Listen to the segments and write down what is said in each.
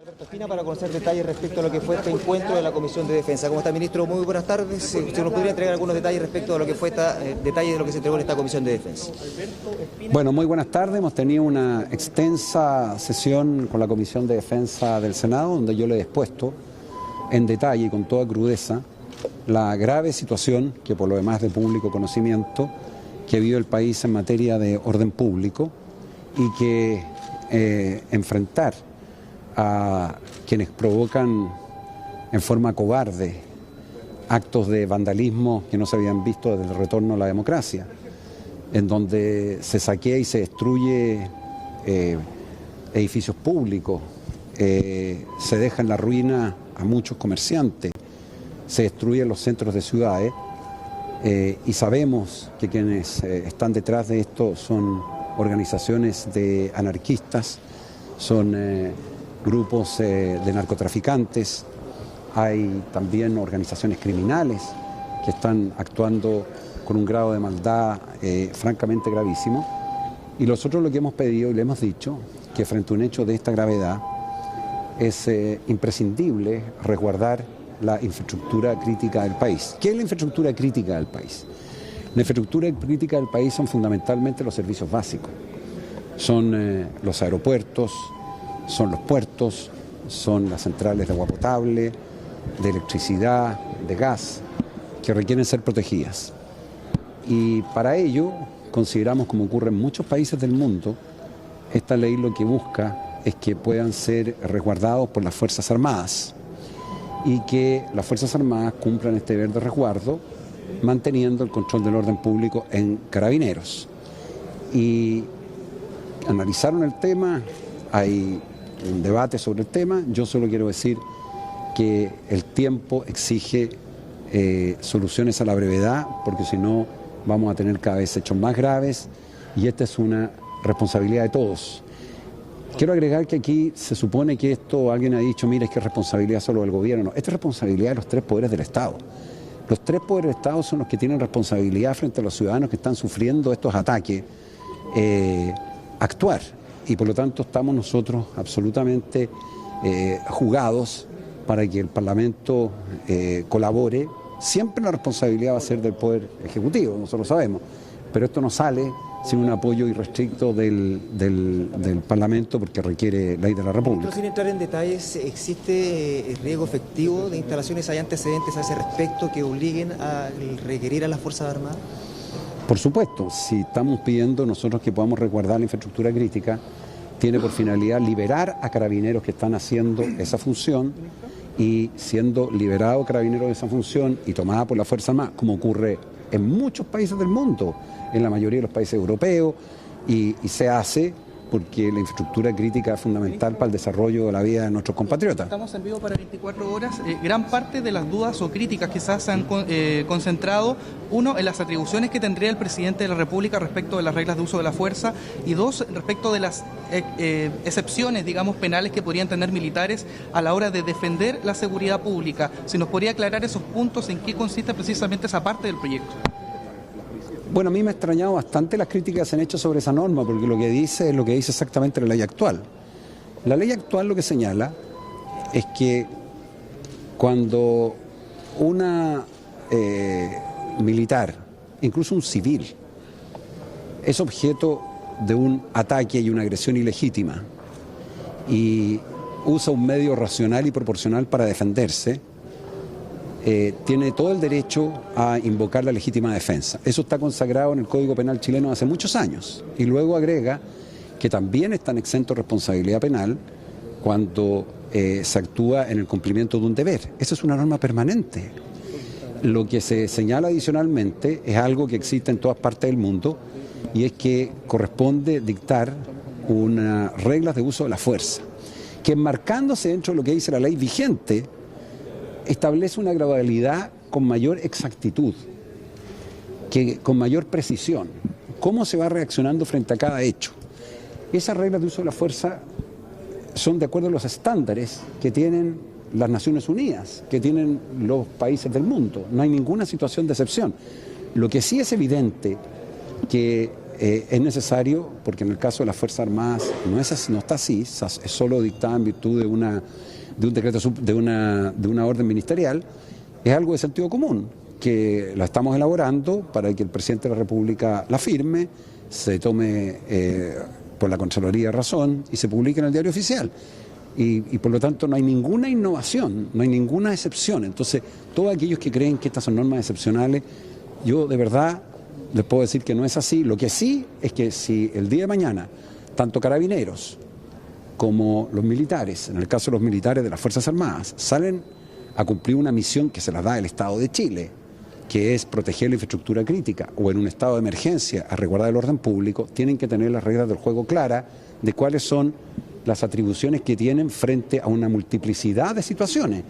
Alberto Espina, para conocer detalles respecto a lo que fue este encuentro de la Comisión de Defensa. ¿Cómo está, ministro? Muy buenas tardes. ¿Se nos podría entregar algunos detalles respecto a lo que fue detalles de lo que se entregó en esta Comisión de Defensa? Bueno, muy buenas tardes. Hemos tenido una extensa sesión con la Comisión de Defensa del Senado, donde yo le he expuesto en detalle y con toda crudeza la grave situación, que por lo demás de público conocimiento, que vive el país en materia de orden público y que enfrentar a quienes provocan en forma cobarde actos de vandalismo que no se habían visto desde el retorno a la democracia, en donde se saquea y se destruye edificios públicos, se deja en la ruina a muchos comerciantes, se destruyen los centros de ciudades, y sabemos que quienes están detrás de esto son organizaciones de anarquistas, son grupos de narcotraficantes, hay también organizaciones criminales que están actuando con un grado de maldad francamente gravísimo. Y nosotros lo que hemos pedido y le hemos dicho, que frente a un hecho de esta gravedad es imprescindible resguardar la infraestructura crítica del país. ¿Qué es la infraestructura crítica del país? La infraestructura crítica del país son fundamentalmente los servicios básicos. Son los aeropuertos, son los puertos, son las centrales de agua potable, de electricidad, de gas, que requieren ser protegidas. Y para ello consideramos, como ocurre en muchos países del mundo, esta ley lo que busca es que puedan ser resguardados por las Fuerzas Armadas y que las Fuerzas Armadas cumplan este deber de resguardo manteniendo el control del orden público en Carabineros. Y analizaron el tema, hay un debate sobre el tema. Yo solo quiero decir que el tiempo exige soluciones a la brevedad, porque si no vamos a tener cada vez hechos más graves y esta es una responsabilidad de todos. Quiero agregar que aquí se supone que esto, alguien ha dicho, mira, es que es responsabilidad solo del gobierno. No, esta es responsabilidad de los tres poderes del Estado. Los tres poderes del Estado son los que tienen responsabilidad frente a los ciudadanos que están sufriendo estos ataques, actuar. Y por lo tanto estamos nosotros absolutamente jugados para que el Parlamento colabore. Siempre la responsabilidad va a ser del Poder Ejecutivo, nosotros lo sabemos, pero esto no sale sin un apoyo irrestricto del Parlamento porque requiere ley de la República. Pero sin entrar en detalles, ¿existe riesgo efectivo de instalaciones? ¿Hay antecedentes a ese respecto que obliguen a requerir a las Fuerzas Armadas? Por supuesto, si estamos pidiendo nosotros que podamos resguardar la infraestructura crítica, tiene por finalidad liberar a carabineros que están haciendo esa función y siendo liberado carabineros de esa función y tomada por la Fuerza Armada, como ocurre en muchos países del mundo, en la mayoría de los países europeos, y se hace porque la infraestructura crítica es fundamental para el desarrollo de la vida de nuestros compatriotas. Estamos en vivo para 24 horas. Gran parte de las dudas o críticas quizás se han concentrado, uno, en las atribuciones que tendría el presidente de la República respecto de las reglas de uso de la fuerza, y dos, respecto de las excepciones, digamos, penales que podrían tener militares a la hora de defender la seguridad pública. Si nos podría aclarar esos puntos, en qué consiste precisamente esa parte del proyecto. Bueno, a mí me ha extrañado bastante las críticas que se han hecho sobre esa norma, porque lo que dice es lo que dice exactamente la ley actual. La ley actual lo que señala es que cuando una militar, incluso un civil, es objeto de un ataque y una agresión ilegítima y usa un medio racional y proporcional para defenderse, tiene todo el derecho a invocar la legítima defensa. Eso está consagrado en el Código Penal chileno hace muchos años. Y luego agrega que también están exentos de responsabilidad penal cuando se actúa en el cumplimiento de un deber. Eso es una norma permanente. Lo que se señala adicionalmente es algo que existe en todas partes del mundo y es que corresponde dictar unas reglas de uso de la fuerza, que enmarcándose dentro de lo que dice la ley vigente, establece una gradualidad con mayor exactitud, con mayor precisión. ¿Cómo se va reaccionando frente a cada hecho? Esas reglas de uso de la fuerza son de acuerdo a los estándares que tienen las Naciones Unidas, que tienen los países del mundo. No hay ninguna situación de excepción. Lo que sí es evidente que es necesario, porque en el caso de las Fuerzas Armadas no está así, es solo dictada en virtud de un decreto, de una orden ministerial, es algo de sentido común, que la estamos elaborando para que el presidente de la República la firme, se tome por la Contraloría razón y se publique en el Diario Oficial. Y por lo tanto no hay ninguna innovación, no hay ninguna excepción. Entonces, todos aquellos que creen que estas son normas excepcionales, yo de verdad les puedo decir que no es así. Lo que sí es que si el día de mañana, tanto Carabineros como los militares, en el caso de los militares de las Fuerzas Armadas, salen a cumplir una misión que se las da el Estado de Chile, que es proteger la infraestructura crítica, o en un estado de emergencia a resguardar el orden público, tienen que tener las reglas del juego claras de cuáles son las atribuciones que tienen frente a una multiplicidad de situaciones.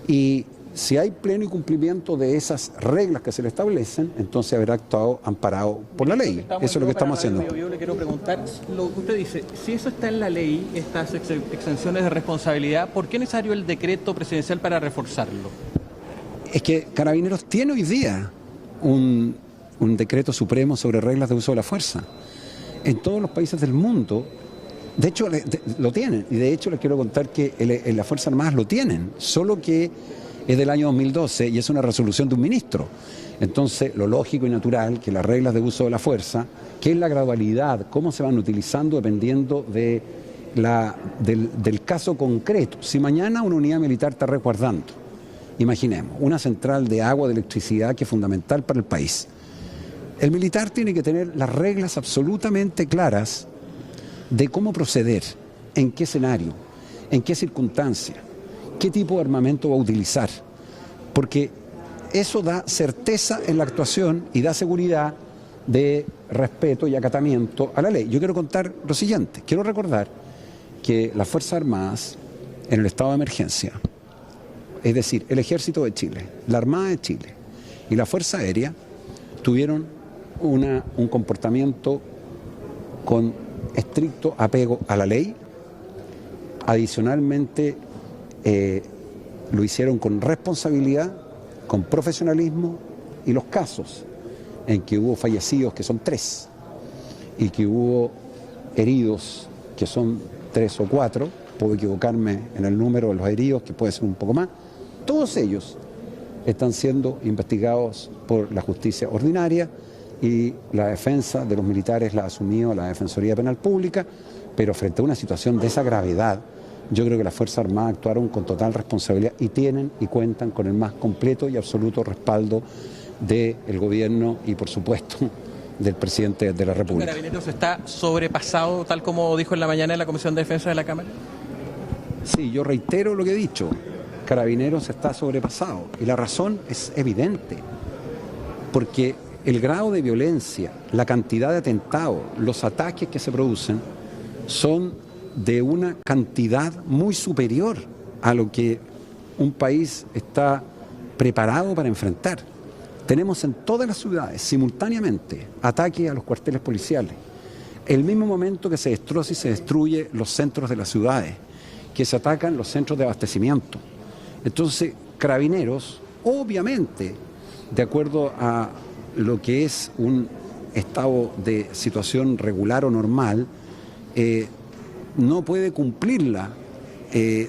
Y si hay pleno cumplimiento de esas reglas que se le establecen, entonces habrá actuado amparado por la ley. Eso es lo que estamos haciendo. Yo le quiero preguntar, lo que usted dice, si eso está en la ley, estas exenciones de responsabilidad, ¿por qué es necesario el decreto presidencial para reforzarlo? Es que Carabineros tiene hoy día un decreto supremo sobre reglas de uso de la fuerza. En todos los países del mundo, de hecho, lo tienen. Y de hecho les quiero contar que en las Fuerzas Armadas lo tienen, solo que es del año 2012 y es una resolución de un ministro. Entonces, lo lógico y natural que las reglas de uso de la fuerza, que es la gradualidad, cómo se van utilizando dependiendo del caso concreto. Si mañana una unidad militar está resguardando, imaginemos, una central de agua, de electricidad que es fundamental para el país, el militar tiene que tener las reglas absolutamente claras de cómo proceder, en qué escenario, en qué circunstancia, qué tipo de armamento va a utilizar, porque eso da certeza en la actuación y da seguridad de respeto y acatamiento a la ley. Yo quiero contar lo siguiente, quiero recordar que las Fuerzas Armadas en el estado de emergencia, es decir, el Ejército de Chile, la Armada de Chile y la Fuerza Aérea tuvieron un comportamiento con estricto apego a la ley. Adicionalmente, lo hicieron con responsabilidad, con profesionalismo, y los casos en que hubo fallecidos, que son 3, y que hubo heridos, que son 3 o 4, puedo equivocarme en el número de los heridos, que puede ser un poco más, todos ellos están siendo investigados por la justicia ordinaria, y la defensa de los militares la ha asumido la Defensoría Penal Pública, pero frente a una situación de esa gravedad, yo creo que las Fuerzas Armadas actuaron con total responsabilidad y tienen y cuentan con el más completo y absoluto respaldo del gobierno y, por supuesto, del presidente de la República. ¿Carabineros está sobrepasado, tal como dijo en la mañana en la Comisión de Defensa de la Cámara? Sí, yo reitero lo que he dicho. Carabineros está sobrepasado y la razón es evidente, porque el grado de violencia, la cantidad de atentados, los ataques que se producen son de una cantidad muy superior a lo que un país está preparado para enfrentar. Tenemos en todas las ciudades simultáneamente ataques a los cuarteles policiales, el mismo momento que se destroza y se destruye los centros de las ciudades, que se atacan los centros de abastecimiento. Entonces, Carabineros, obviamente, de acuerdo a lo que es un estado de situación regular o normal, no puede cumplirla,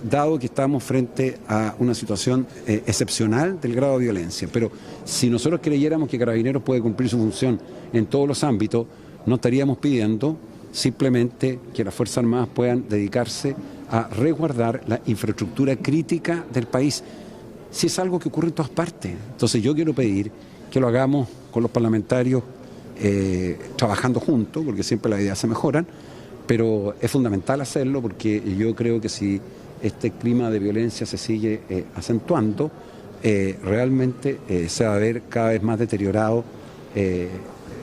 dado que estamos frente a una situación excepcional del grado de violencia. Pero si nosotros creyéramos que Carabineros puede cumplir su función en todos los ámbitos, no estaríamos pidiendo simplemente que las Fuerzas Armadas puedan dedicarse a resguardar la infraestructura crítica del país, si es algo que ocurre en todas partes. Entonces yo quiero pedir que lo hagamos con los parlamentarios trabajando juntos, porque siempre las ideas se mejoran, pero es fundamental hacerlo porque yo creo que si este clima de violencia se sigue acentuando, realmente se va a ver cada vez más deteriorado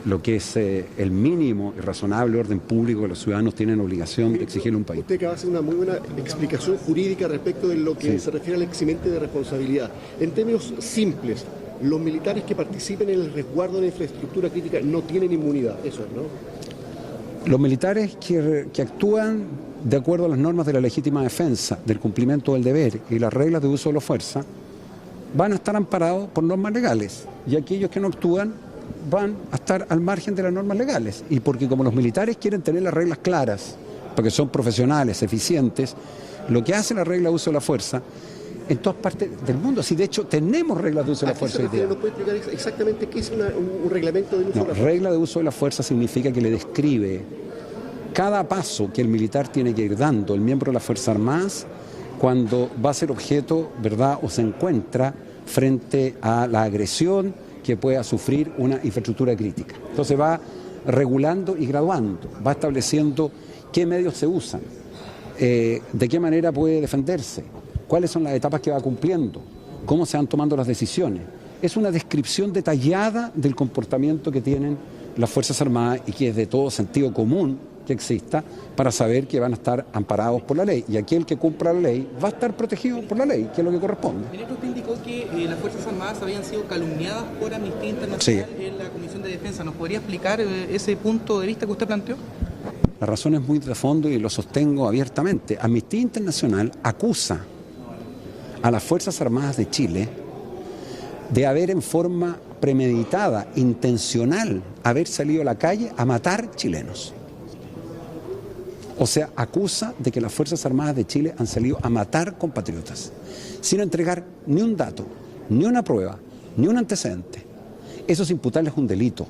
lo que es el mínimo y razonable orden público que los ciudadanos tienen obligación de exigirle a un país. Usted acaba de hacer una muy buena explicación jurídica respecto de lo que se refiere al eximente de responsabilidad. En términos simples, los militares que participen en el resguardo de la infraestructura crítica no tienen inmunidad, eso es, ¿no? Los militares que actúan de acuerdo a las normas de la legítima defensa, del cumplimiento del deber y las reglas de uso de la fuerza, van a estar amparados por normas legales, y aquellos que no actúan van a estar al margen de las normas legales. Y porque como los militares quieren tener las reglas claras, porque son profesionales, eficientes, lo que hace la regla de uso de la fuerza en todas partes del mundo. Si de hecho tenemos reglas de uso de la fuerza hoy día. ¿No puede explicar exactamente qué es un reglamento de uso de la fuerza? Regla de uso de la fuerza significa que le describe cada paso que el militar tiene que ir dando, el miembro de las Fuerzas Armadas, cuando va a ser objeto, ¿verdad?, o se encuentra frente a la agresión que pueda sufrir una infraestructura crítica. Entonces va regulando y graduando, va estableciendo qué medios se usan, de qué manera puede defenderse, cuáles son las etapas que va cumpliendo, cómo se van tomando las decisiones. Es una descripción detallada del comportamiento que tienen las Fuerzas Armadas y que es de todo sentido común que exista para saber que van a estar amparados por la ley. Y aquel que cumpla la ley va a estar protegido por la ley, que es lo que corresponde. Ministro, usted indicó que las Fuerzas Armadas habían sido calumniadas por Amnistía Internacional en la Comisión de Defensa. ¿Nos podría explicar ese punto de vista que usted planteó? La razón es muy de fondo y lo sostengo abiertamente. Amnistía Internacional acusa a las Fuerzas Armadas de Chile de haber en forma premeditada, intencional, haber salido a la calle a matar chilenos. O sea, acusa de que las Fuerzas Armadas de Chile han salido a matar compatriotas, sin entregar ni un dato, ni una prueba, ni un antecedente. Eso es imputarles un delito.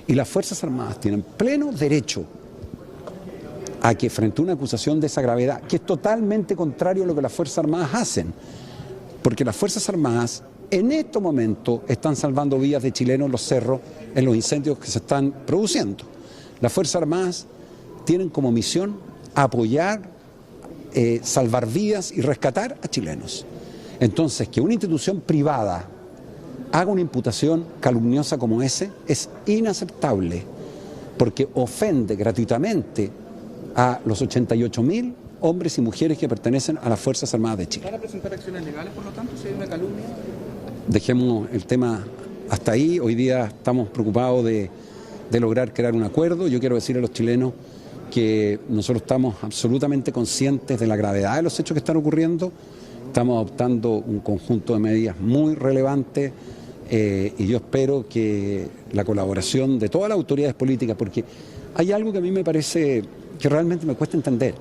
Y las Fuerzas Armadas tienen pleno derecho a que frente a una acusación de esa gravedad, que es totalmente contrario a lo que las Fuerzas Armadas hacen, porque las Fuerzas Armadas en estos momentos están salvando vidas de chilenos en los cerros, en los incendios que se están produciendo. Las Fuerzas Armadas tienen como misión apoyar, salvar vidas y rescatar a chilenos. Entonces, que una institución privada haga una imputación calumniosa como ese es inaceptable, porque ofende gratuitamente a los 88.000 hombres y mujeres que pertenecen a las Fuerzas Armadas de Chile. ¿Van a presentar acciones legales, por lo tanto, si hay una calumnia? Dejemos el tema hasta ahí. Hoy día estamos preocupados de lograr crear un acuerdo. Yo quiero decir a los chilenos que nosotros estamos absolutamente conscientes de la gravedad de los hechos que están ocurriendo. Estamos adoptando un conjunto de medidas muy relevantes y yo espero que la colaboración de todas las autoridades políticas, porque hay algo que a mí me parece que realmente me cuesta entender.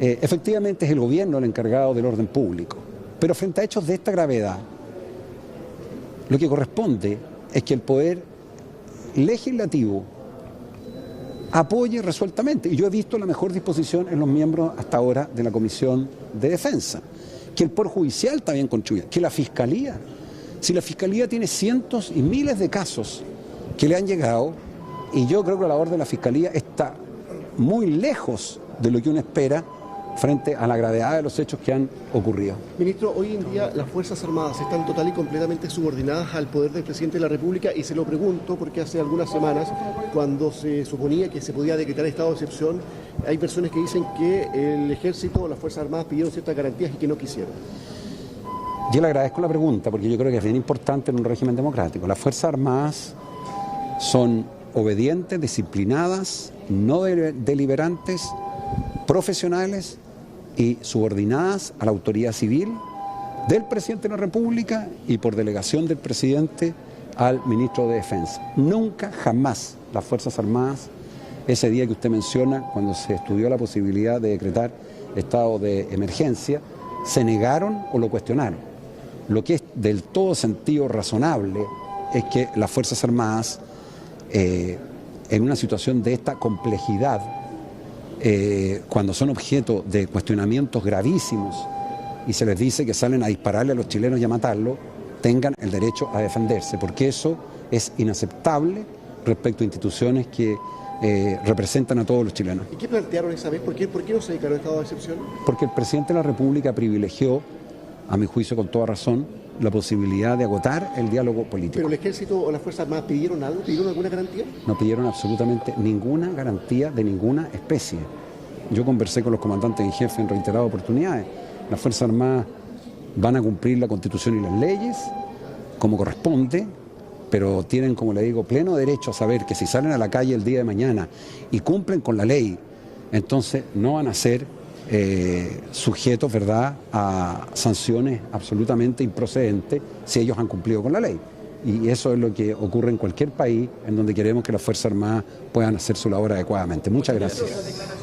Efectivamente es el gobierno el encargado del orden público, pero frente a hechos de esta gravedad, lo que corresponde es que el poder legislativo apoye resueltamente. Y yo he visto la mejor disposición en los miembros hasta ahora de la Comisión de Defensa. Que el Poder Judicial también contribuya, que la Fiscalía. Si la Fiscalía tiene cientos y miles de casos que le han llegado, y yo creo que la labor de la Fiscalía está muy lejos de lo que uno espera frente a la gravedad de los hechos que han ocurrido. Ministro, hoy en día las Fuerzas Armadas están total y completamente subordinadas al poder del presidente de la República, y se lo pregunto porque hace algunas semanas, cuando se suponía que se podía decretar estado de excepción, hay personas que dicen que el Ejército o las Fuerzas Armadas pidieron ciertas garantías y que no quisieron. Yo le agradezco la pregunta porque yo creo que es bien importante en un régimen democrático. Las Fuerzas Armadas son obedientes, disciplinadas, no deliberantes, profesionales y subordinadas a la autoridad civil del presidente de la República y por delegación del presidente al ministro de Defensa. Nunca, jamás las Fuerzas Armadas, ese día que usted menciona, cuando se estudió la posibilidad de decretar estado de emergencia, se negaron o lo cuestionaron. Lo que es del todo sentido razonable es que las Fuerzas Armadas, en una situación de esta complejidad, cuando son objeto de cuestionamientos gravísimos y se les dice que salen a dispararle a los chilenos y a matarlos, tengan el derecho a defenderse, porque eso es inaceptable respecto a instituciones que representan a todos los chilenos. ¿Y qué plantearon esa vez? ¿Por qué no se declaró estado de excepción? Porque el presidente de la República privilegió, a mi juicio con toda razón, la posibilidad de agotar el diálogo político. ¿Pero el Ejército o las Fuerzas Armadas pidieron algo? ¿Pidieron alguna garantía? No pidieron absolutamente ninguna garantía de ninguna especie. Yo conversé con los comandantes en jefe en reiteradas oportunidades. Las Fuerzas Armadas van a cumplir la Constitución y las leyes como corresponde, pero tienen, como le digo, pleno derecho a saber que si salen a la calle el día de mañana y cumplen con la ley, entonces no van a ser sujetos, ¿verdad?, a sanciones absolutamente improcedentes si ellos han cumplido con la ley. Y eso es lo que ocurre en cualquier país en donde queremos que las Fuerzas Armadas puedan hacer su labor adecuadamente. Muchas gracias.